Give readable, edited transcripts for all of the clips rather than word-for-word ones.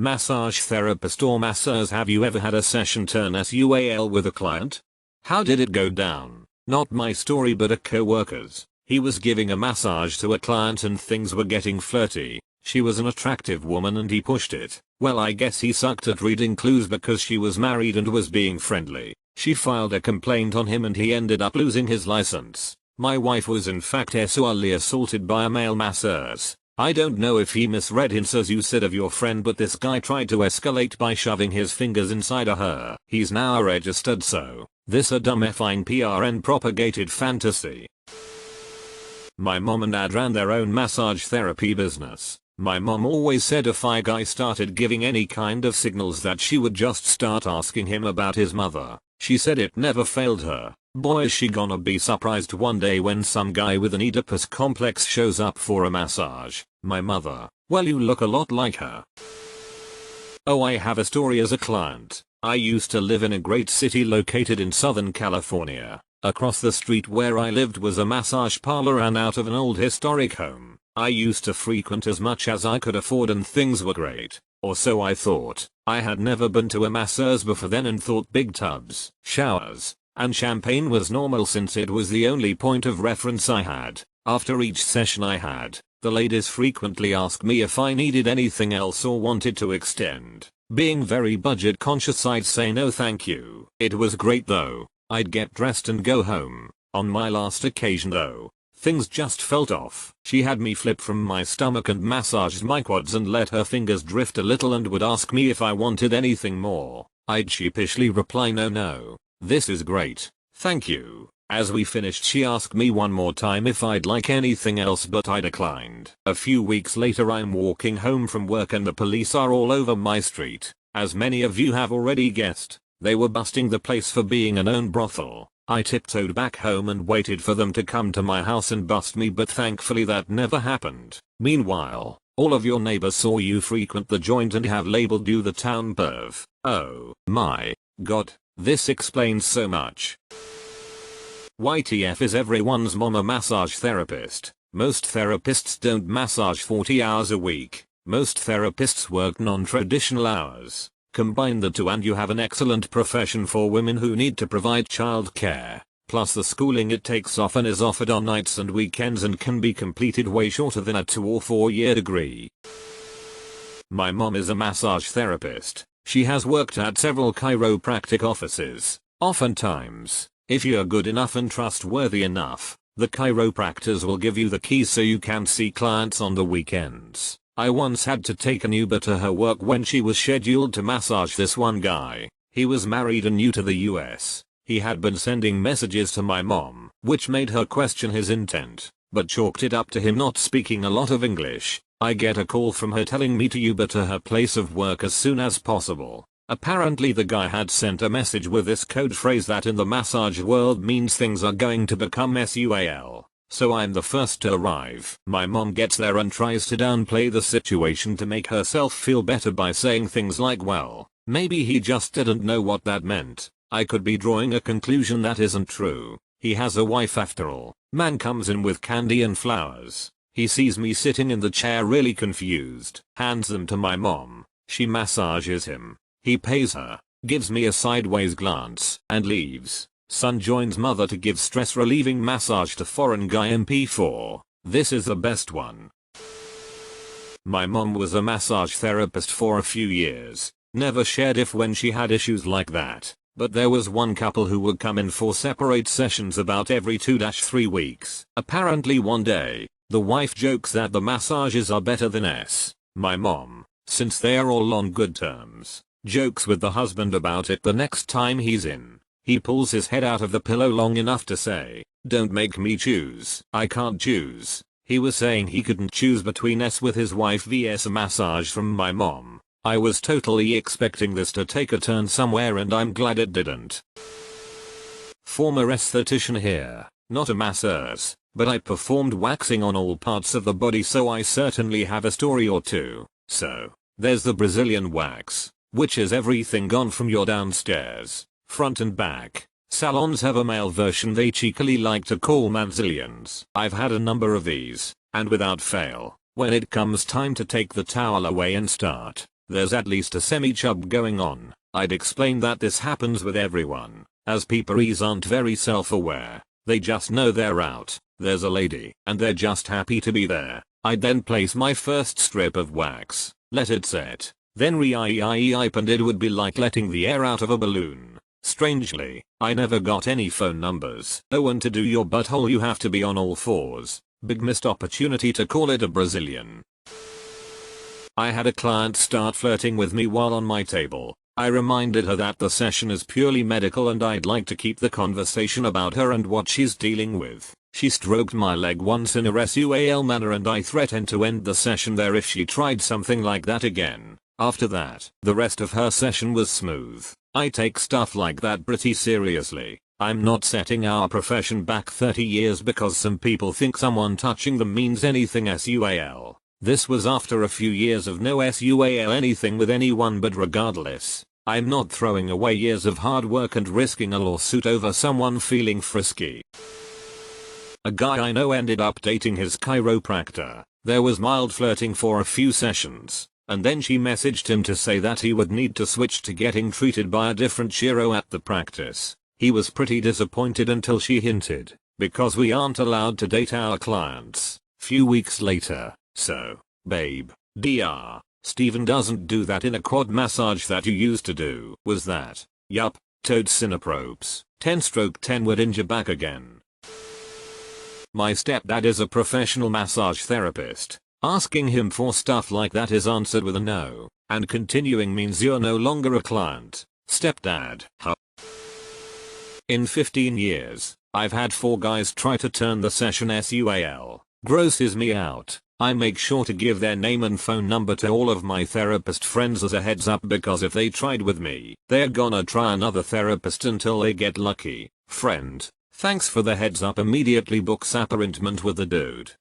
Massage therapist or masseuse, have you ever had a session turn SUAL with a client? How did it go down? Not my story but a co-worker's. He was giving a massage to a client and things were getting flirty. She was an attractive woman and he pushed it. Well, I guess he sucked at reading clues because she was married and was being friendly. She filed a complaint on him and he ended up losing his license. My wife was in fact sexually assaulted by a male masseuse. I don't know if he misread hints as you said of your friend, but this guy tried to escalate by shoving his fingers inside of her. He's now registered, so this a dumb effing PRN propagated fantasy. My mom and dad ran their own massage therapy business. My mom always said if a guy started giving any kind of signals that she would just start asking him about his mother. She said it never failed her. Boy, is she gonna be surprised one day when some guy with an Oedipus complex shows up for a massage. My mother, well, you look a lot like her. Oh, I have a story as a client. I used to live in a great city located in Southern California. Across the street where I lived was a massage parlor and out of an old historic home. I used to frequent as much as I could afford and things were great. Or so I thought. I had never been to a masseuse before then and thought big tubs, showers, and champagne was normal since it was the only point of reference I had. After each session the ladies frequently asked me if I needed anything else or wanted to extend. Being very budget conscious, I'd say no thank you. It was great though. I'd get dressed and go home. On my last occasion though, things just felt off. She had me flip from my stomach and massaged my quads and let her fingers drift a little and would ask me if I wanted anything more. I'd sheepishly reply no, this is great, thank you. As we finished she asked me one more time if I'd like anything else, but I declined. A few weeks later I'm walking home from work and the police are all over my street. As many of you have already guessed, they were busting the place for being a known brothel. I tiptoed back home and waited for them to come to my house and bust me, but thankfully that never happened. Meanwhile, all of your neighbors saw you frequent the joint and have labeled you the town perv. Oh my god, this explains so much. YTF, is everyone's mom a massage therapist? Most therapists don't massage 40 hours a week. Most therapists work non-traditional hours. Combine the two and you have an excellent profession for women who need to provide childcare. Plus the schooling it takes often is offered on nights and weekends and can be completed way shorter than a 2 or 4 year degree. My mom is a massage therapist. She has worked at several chiropractic offices. Oftentimes, if you're good enough and trustworthy enough, the chiropractors will give you the keys so you can see clients on the weekends. I once had to take an Uber to her work when she was scheduled to massage this one guy. He was married and new to the US. He had been sending messages to my mom, which made her question his intent, but chalked it up to him not speaking a lot of English. I get a call from her telling me to Uber to her place of work as soon as possible. Apparently the guy had sent a message with this code phrase that in the massage world means things are going to become SUAL. So I'm the first to arrive. My mom gets there and tries to downplay the situation to make herself feel better by saying things like, well, maybe he just didn't know what that meant. I could be drawing a conclusion that isn't true. He has a wife after all. Man comes in with candy and flowers. He sees me sitting in the chair really confused, hands them to my mom. She massages him. He pays her, gives me a sideways glance, and leaves. Son joins mother to give stress relieving massage to foreign guy MP4. This is the best one. My mom was a massage therapist for a few years. Never shared if when she had issues like that. But there was one couple who would come in for separate sessions about every 2-3 weeks. Apparently one day, the wife jokes that the massages are better than my mom, since they are all on good terms, jokes with the husband about it the next time he's in. He pulls his head out of the pillow long enough to say, "Don't make me choose. I can't choose." He was saying he couldn't choose between with his wife vs a massage from my mom. I was totally expecting this to take a turn somewhere and I'm glad it didn't. Former esthetician here, not a masseuse, but I performed waxing on all parts of the body, so I certainly have a story or two. So, there's the Brazilian wax, which is everything gone from your downstairs, front and back. Salons have a male version they cheekily like to call manzillions. I've had a number of these, and without fail, when it comes time to take the towel away and start there's at least a semi-chub going on. I'd explain that this happens with everyone, as peepees aren't very self-aware. They just know they're out, there's a lady, and they're just happy to be there. I'd then place my first strip of wax, let it set, then re-ipe, and it would be like letting the air out of a balloon. Strangely, I never got any phone numbers. No one to do your butthole, you have to be on all fours. Big missed opportunity to call it a Brazilian. I had a client start flirting with me while on my table. I reminded her that the session is purely medical and I'd like to keep the conversation about her and what she's dealing with. She stroked my leg once in a SUAL manner and I threatened to end the session there if she tried something like that again. After that, the rest of her session was smooth. I take stuff like that pretty seriously. I'm not setting our profession back 30 years because some people think someone touching them means anything SUAL. This was after a few years of no SUAL anything with anyone, but regardless, I'm not throwing away years of hard work and risking a lawsuit over someone feeling frisky. A guy I know ended up dating his chiropractor. There was mild flirting for a few sessions, and then she messaged him to say that he would need to switch to getting treated by a different chiro at the practice. He was pretty disappointed until she hinted, because we aren't allowed to date our clients. Few weeks later, so, babe, Dr. Steven doesn't do that in a quad massage that you used to do. Was that? Yup, toad synapropes. 10/10 would injure back again. My stepdad is a professional massage therapist. Asking him for stuff like that is answered with a no, and continuing means you're no longer a client. Stepdad, huh? In 15 years, I've had 4 guys try to turn the session SUAL. Grosses me out. I make sure to give their name and phone number to all of my therapist friends as a heads up, because if they tried with me, they're gonna try another therapist until they get lucky. Friend, thanks for the heads up. Immediately books appointment with the dude.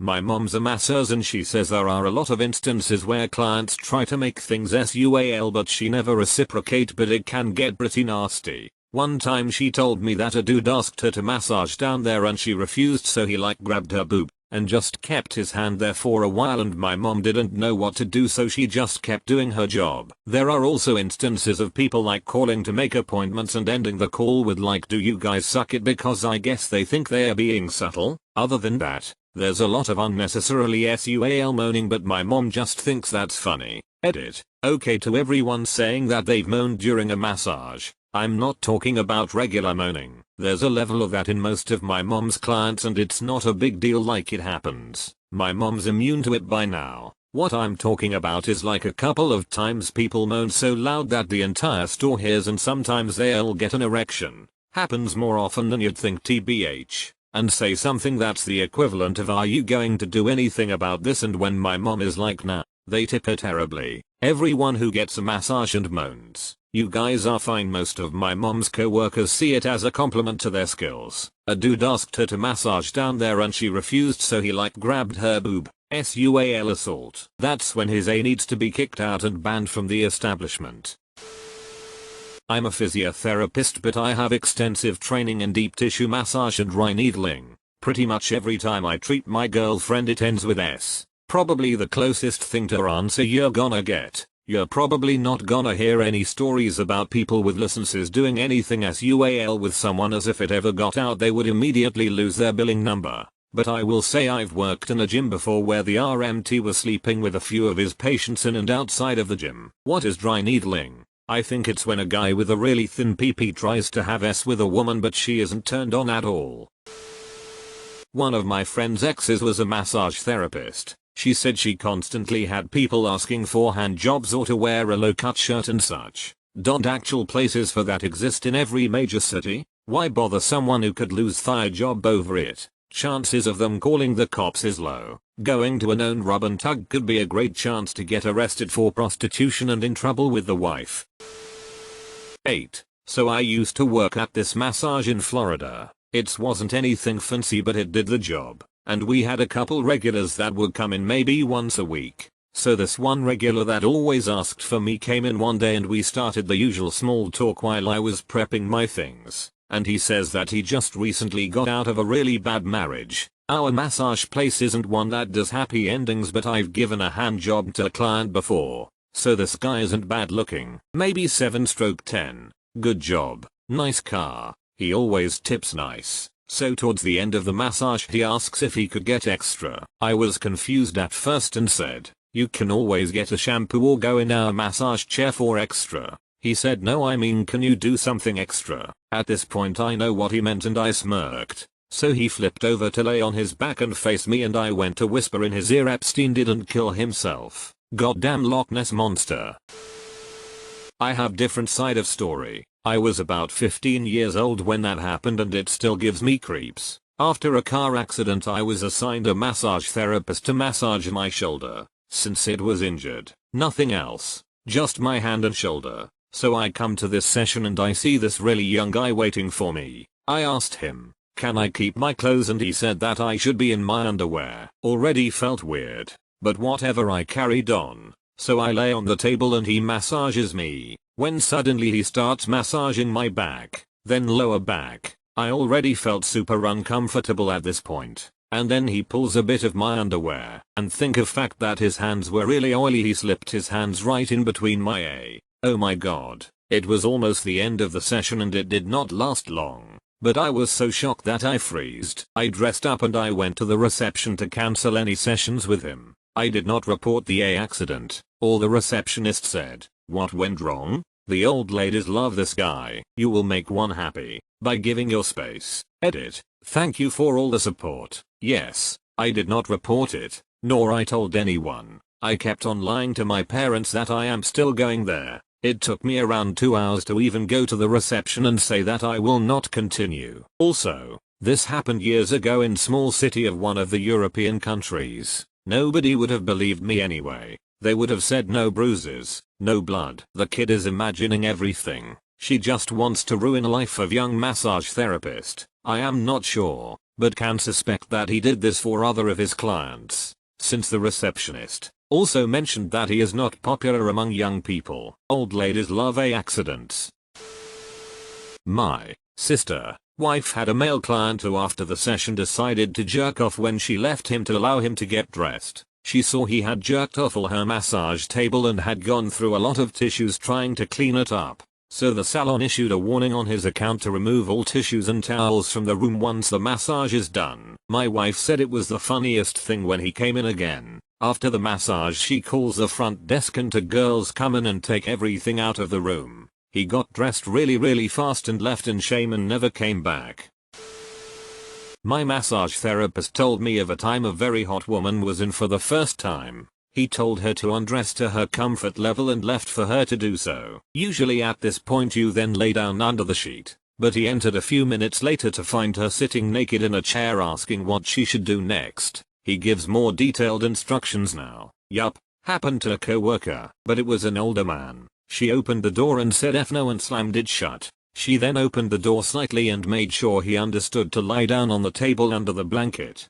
My mom's a masseuse and she says there are a lot of instances where clients try to make things SUAL but she never reciprocate, but it can get pretty nasty. One time she told me that a dude asked her to massage down there and she refused, so he grabbed her boob and just kept his hand there for a while, and my mom didn't know what to do, so she just kept doing her job. There are also instances of people calling to make appointments and ending the call with do you guys suck it, because I guess they think they are being subtle. Other than that, there's a lot of unnecessarily SUAL moaning, but my mom just thinks that's funny. Edit. Okay to everyone saying that they've moaned during a massage. I'm not talking about regular moaning. There's a level of that in most of my mom's clients and it's not a big deal, it happens. My mom's immune to it by now. What I'm talking about is a couple of times people moan so loud that the entire store hears, and sometimes they'll get an erection. Happens more often than you'd think, TBH. And say something that's the equivalent of "are you going to do anything about this?" And when my mom is like nah, they tip her terribly. Everyone who gets a massage and moans, "You guys are fine." Most of my mom's co-workers see it as a compliment to their skills. A dude asked her to massage down there and she refused, so he grabbed her boob. SUAL assault. That's when his A needs to be kicked out and banned from the establishment. I'm a physiotherapist, but I have extensive training in deep tissue massage and dry needling. Pretty much every time I treat my girlfriend it ends with S. Probably the closest thing to answer you're gonna get. You're probably not gonna hear any stories about people with licenses doing anything SUAL with someone, as if it ever got out they would immediately lose their billing number. But I will say I've worked in a gym before where the RMT was sleeping with a few of his patients in and outside of the gym. What is dry needling? I think it's when a guy with a really thin PP tries to have S with a woman but she isn't turned on at all. One of my friend's exes was a massage therapist. She said she constantly had people asking for hand jobs or to wear a low-cut shirt and such. Don't actual places for that exist in every major city? Why bother someone who could lose their job over it? Chances of them calling the cops is low. Going to a known rub and tug could be a great chance to get arrested for prostitution and in trouble with the wife. 8. So I used to work at this massage in Florida. It wasn't anything fancy but it did the job. And we had a couple regulars that would come in maybe once a week. So this one regular that always asked for me came in one day and we started the usual small talk while I was prepping my things. And he says that he just recently got out of a really bad marriage. Our massage place isn't one that does happy endings, but I've given a hand job to a client before. So this guy isn't bad looking. Maybe 7/10. Good job. Nice car. He always tips nice. So towards the end of the massage he asks if he could get extra. I was confused at first and said, "You can always get a shampoo or go in our massage chair for extra." He said, "No, I mean can you do something extra?" At this point I know what he meant and I smirked. So he flipped over to lay on his back and face me and I went to whisper in his ear, "Epstein didn't kill himself. Goddamn Loch Ness monster." I have different side of story. I was about 15 years old when that happened and it still gives me creeps. After a car accident I was assigned a massage therapist to massage my shoulder, since it was injured. Nothing else. Just my hand and shoulder. So I come to this session and I see this really young guy waiting for me. I asked him, "Can I keep my clothes?" and he said that I should be in my underwear. Already felt weird. But whatever, I carried on. So I lay on the table and he massages me, when suddenly he starts massaging my back, then lower back. I already felt super uncomfortable at this point. And then he pulls a bit of my underwear, and think of fact that his hands were really oily, he slipped his hands right in between my A. Oh my god. It was almost the end of the session and it did not last long. But I was so shocked that I freezed. I dressed up and I went to the reception to cancel any sessions with him. I did not report the accident. All the receptionist said, "What went wrong?" The old ladies love this guy. You will make one happy by giving your space. Edit. Thank you for all the support. Yes, I did not report it, nor I told anyone. I kept on lying to my parents that I am still going there. It took me around 2 hours to even go to the reception and say that I will not continue. Also, this happened years ago in small city of one of the European countries. Nobody would have believed me anyway. They would have said no bruises, no blood. The kid is imagining everything. She just wants to ruin life of young massage therapist. I am not sure, but can suspect that he did this for other of his clients. Since the receptionist also mentioned that he is not popular among young people. Old ladies love accidents. My sister wife had a male client who after the session decided to jerk off when she left him to allow him to get dressed. She saw he had jerked off all her massage table and had gone through a lot of tissues trying to clean it up. So the salon issued a warning on his account to remove all tissues and towels from the room once the massage is done. My wife said it was the funniest thing when he came in again. After the massage she calls the front desk and 2 girls come in and take everything out of the room. He got dressed really fast and left in shame and never came back. My massage therapist told me of a time a very hot woman was in for the first time. He told her to undress to her comfort level and left for her to do so. Usually at this point you then lay down under the sheet. But he entered a few minutes later to find her sitting naked in a chair asking what she should do next. He gives more detailed instructions now. Yup, happened to a coworker, but it was an older man. She opened the door and said F no and slammed it shut. She then opened the door slightly and made sure he understood to lie down on the table under the blanket.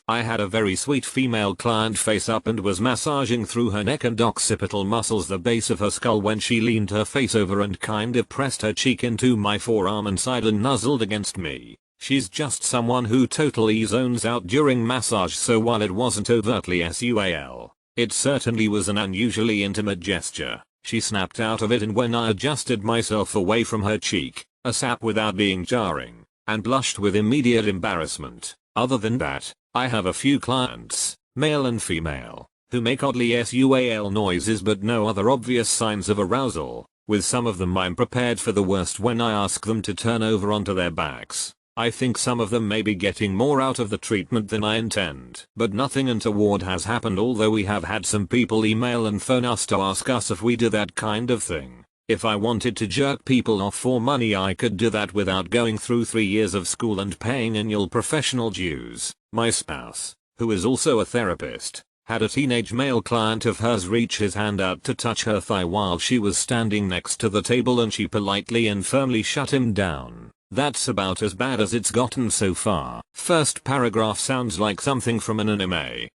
I had a very sweet female client face up and was massaging through her neck and occipital muscles the base of her skull when she leaned her face over and kind of pressed her cheek into my forearm inside and nuzzled against me. She's just someone who totally zones out during massage, so while it wasn't overtly SUAL, it certainly was an unusually intimate gesture. She snapped out of it and when I adjusted myself away from her cheek, a sap without being jarring, and blushed with immediate embarrassment. Other than that, I have a few clients, male and female, who make oddly SUAL noises but no other obvious signs of arousal. With some of them I'm prepared for the worst when I ask them to turn over onto their backs. I think some of them may be getting more out of the treatment than I intend. But nothing untoward has happened, although we have had some people email and phone us to ask us if we do that kind of thing. If I wanted to jerk people off for money I could do that without going through 3 years of school and paying annual professional dues. My spouse, who is also a therapist, had a teenage male client of hers reach his hand out to touch her thigh while she was standing next to the table and she politely and firmly shut him down. That's about as bad as it's gotten so far. First paragraph sounds like something from an anime.